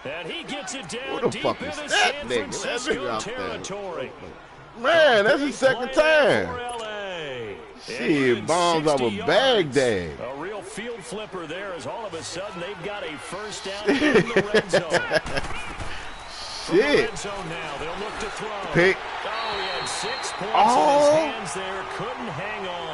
And he gets it down What the deep fuck into is San that nigga? That Francisco nigga out territory. there. Man, that's his second time. LA. Shit, bombs over Baghdad. A real field flipper there as all of a sudden they've got a first down in the red zone. From the Shit. red zone now, they'll look to throw. Pick. Oh, he had 6 points Oh. in his hands there. Couldn't hang on.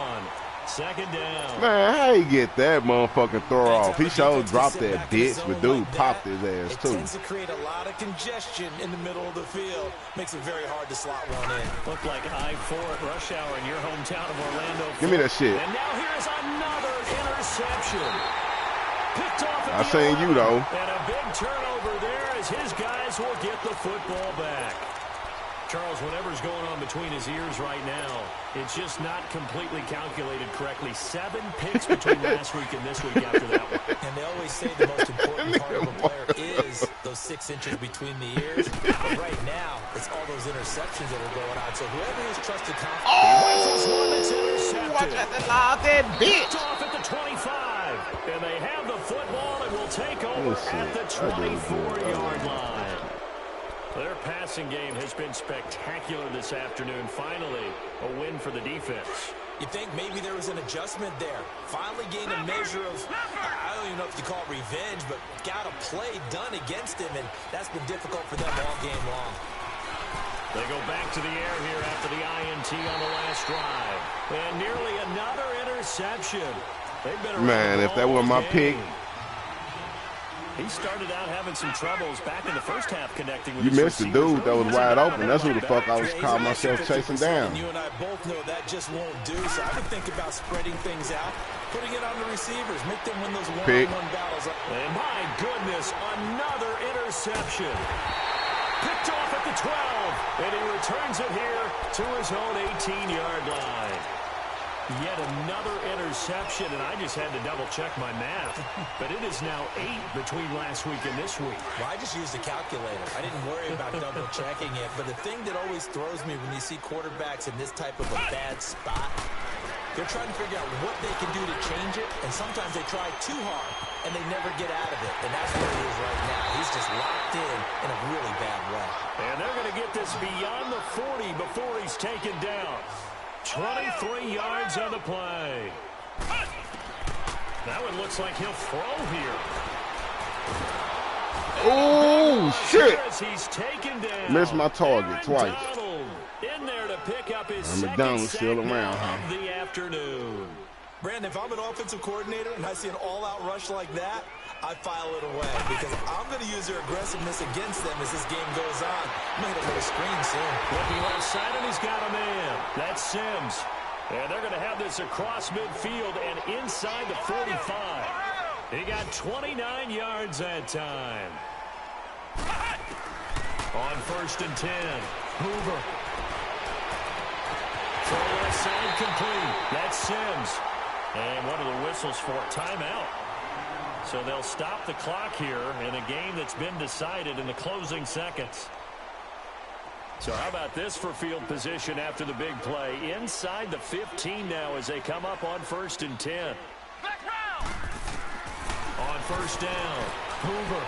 Second down. Man, how he get that motherfucking throw off? He sure dropped that bitch, but dude popped his ass It too. tends to create a lot of congestion in the middle of the field. Makes it very hard to slot one in. Looked like I-4 at rush hour in your hometown of Orlando. Give me that shit. And now here's another interception. Picked off at I the seen you, though. And a big turnover there as his guys will get the football back. Charles, whatever's going on between his ears right now, it's just not completely calculated correctly. 7 picks between last week and this week after that one. And they always say the most important part of a player is those 6 inches between the ears. But right now, it's all those interceptions that are going on. So whoever is trusted confidence. Rifles one that's intercepted. Watch that bitch. Picked off at the 25. And they have the football and will take over at the 24-yard line. Their passing game has been spectacular this afternoon. Finally, a win for the defense. You think maybe there was an adjustment there. Finally gained a measure of, I don't even know if you call it revenge, but got a play done against him, and that's been difficult for them all game long. They go back to the air here after the INT on the last drive. And nearly another interception. They've been around. Man, if that were my pick. He started out having some troubles back in the first half connecting with You missed the dude that was wide open. That's who the fuck I was calling myself chasing down. And you and I both know that just won't do. So I would think about spreading things out, putting it on the receivers, make them win those one-on-one battles. And my goodness, another interception. Picked off at the 12, and he returns it here to his own 18-yard line. Yet another interception, and I just had to double-check my math. But it is now 8 between last week and this week. Well, I just used a calculator. I didn't worry about double-checking it. But the thing that always throws me when you see quarterbacks in this type of a bad spot, they're trying to figure out what they can do to change it, and sometimes they try too hard, and they never get out of it. And that's where he is right now. He's just locked in a really bad way. And they're going to get this beyond the 40 before he's taken down. 23 yards on the play. That one looks like he'll throw here. Oh, shit. He's taken down. Missed my target twice. In there to pick up his And McDonald's still second around, sack huh? of the afternoon. Brandon, if I'm an offensive coordinator and I see an all-out rush like that, I file it away because I'm going to use their aggressiveness against them as this game goes on. I'm going to hit a little screen soon. Looking left side, and he's got a man. That's Sims. And they're going to have this across midfield and inside the 45. He got 29 yards that time. On 1st and 10, Hoover. Throw left side complete. That's Sims. And what are the whistles for? Timeout. So they'll stop the clock here in a game that's been decided in the closing seconds. So how about this for field position after the big play? Inside the 15 now as they come up on 1st and 10. On 1st down, Hoover.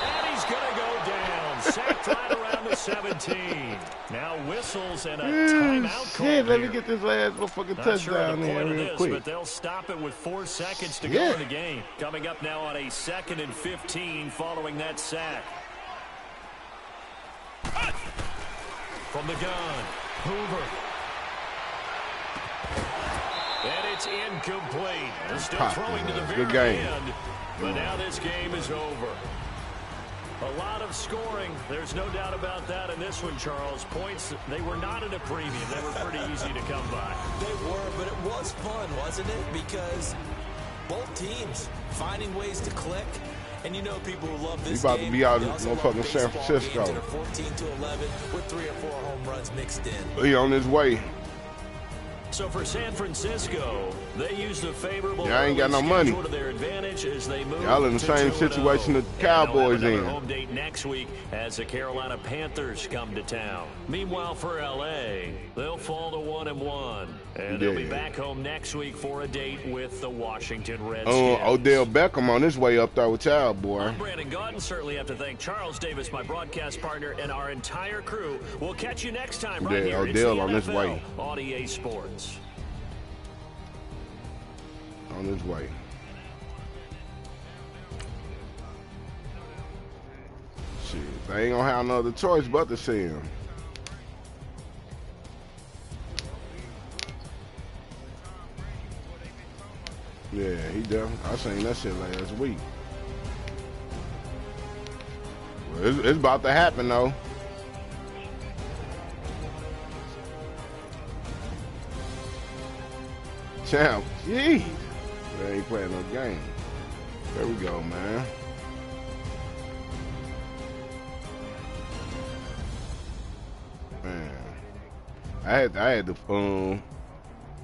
And he's going to go down. Sacked right around on the 17. Now whistles and a timeout call. Shit, let me here. get this last motherfucking Not touchdown sure the there point of real this, quick. but they'll stop it with 4 seconds to go in the game. Coming up now on a 2nd and 15 following that sack. From the gun, Hoover. And it's incomplete. They're still throwing to the very end, but now this game is over. A lot of scoring. There's no doubt about that in this one, Charles. Points, they were not at a premium. They were pretty easy to come by. They were, but it was fun, wasn't it? Because both teams finding ways to click. And you know people who love this game. You about to be out in motherfucking San Francisco. 14-11 with 3 or 4 home runs mixed in. He on his way. So for San Francisco, they used a favorable I ain't got no money. to their advantage as they move. Y'all in the same situation the Cowboys in. Home date next week as the Carolina Panthers come to town. Meanwhile, for LA, they'll fall to 1-1, and they'll be back home next week for a date with the Washington Redskins. Odell Beckham on his way up there with y'all, boy. I'm Brandon Gaudin. Certainly have to thank Charles Davis, my broadcast partner, and our entire crew. We'll catch you next time right here. Odell on his way. On EA Sports. On his way. Shit, they ain't gonna have no other choice but to see him. Yeah, he done. I seen that shit last week. Well, it's about to happen though. Champ, jeez. They ain't playing no game. There we go, man. Man, I had to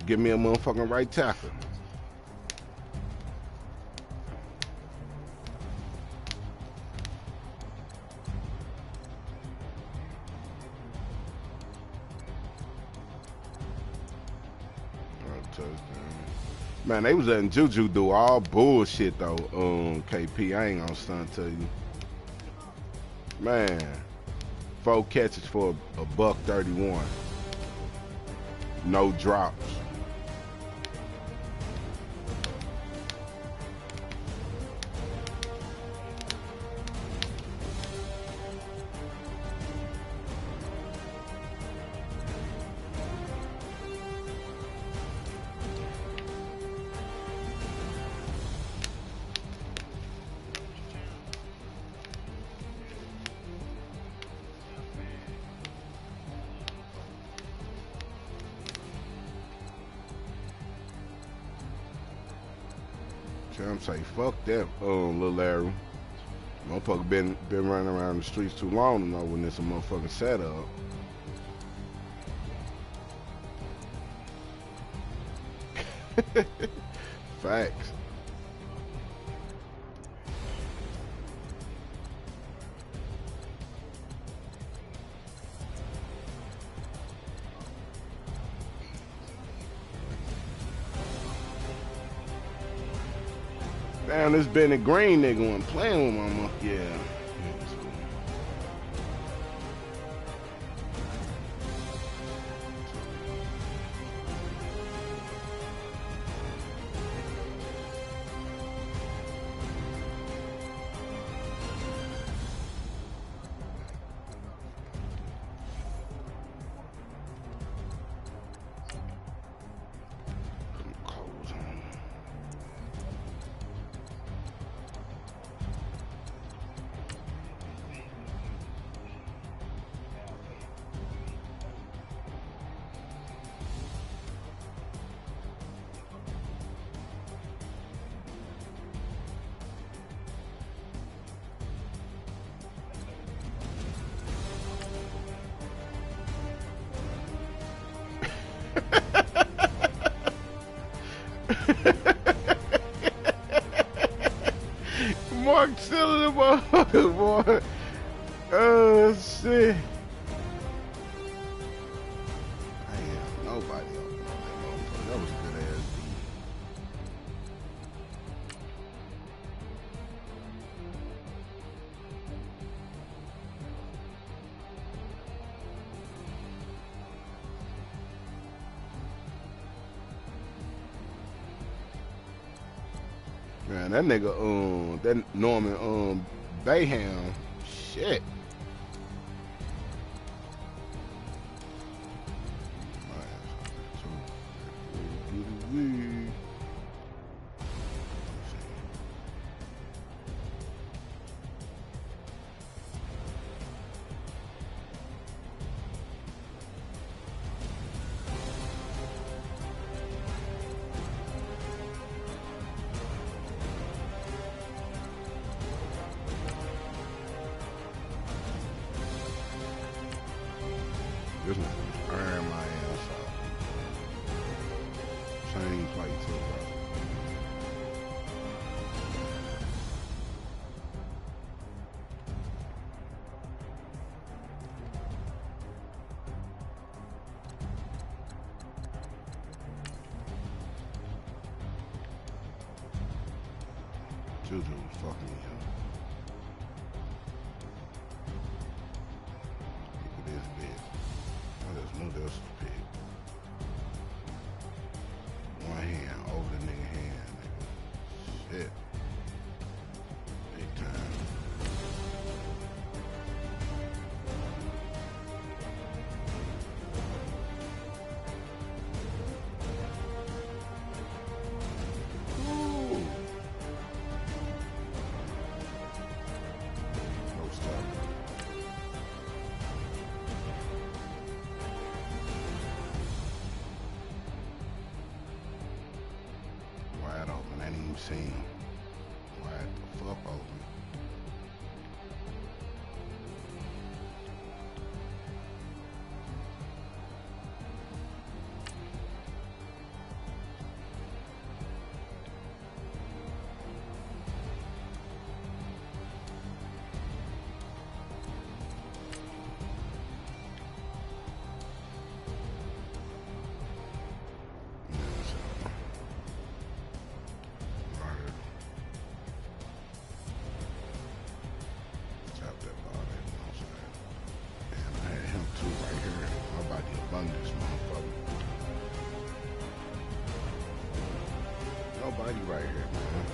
give me a motherfucking right tackle. Man, they was letting Juju do all bullshit though. KP, I ain't gonna stunt to you. Man, 4 catches for a $131. No drops. I'm saying, fuck that, little Larry. Motherfucker been running around the streets too long to know when it's a motherfucking setup. Facts. Damn, this Benny Green nigga wasn't playing with my monkey. Yeah. Mark still in the motherfucker, boy. Oh, shit. Damn, nobody else on that motherfucker. That was a good ass beat. Man, that nigga, that Norman, Bayham, shit. This nigga was iron my ass out. Same play too, bro. Juju was fucking me up. Look at this bitch. I just knew this was big. One hand over the nigga hand, nigga. Shit. Big time. Ooh. No stop. Wide open, I didn't even see him. Wide the fuck open. Nobody right here, man.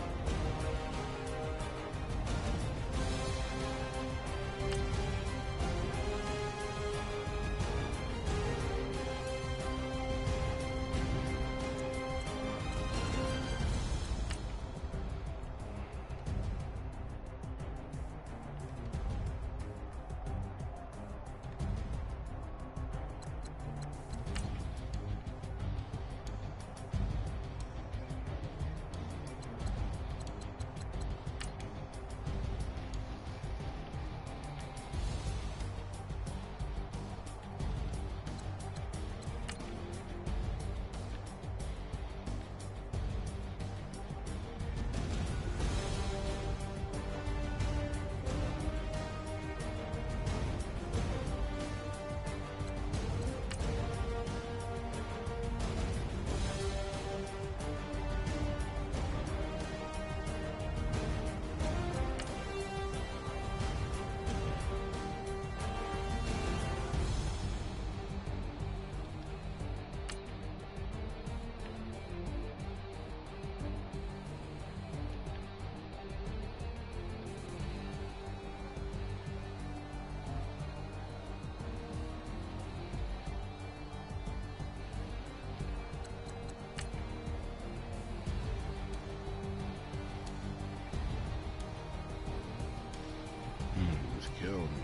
Killed me.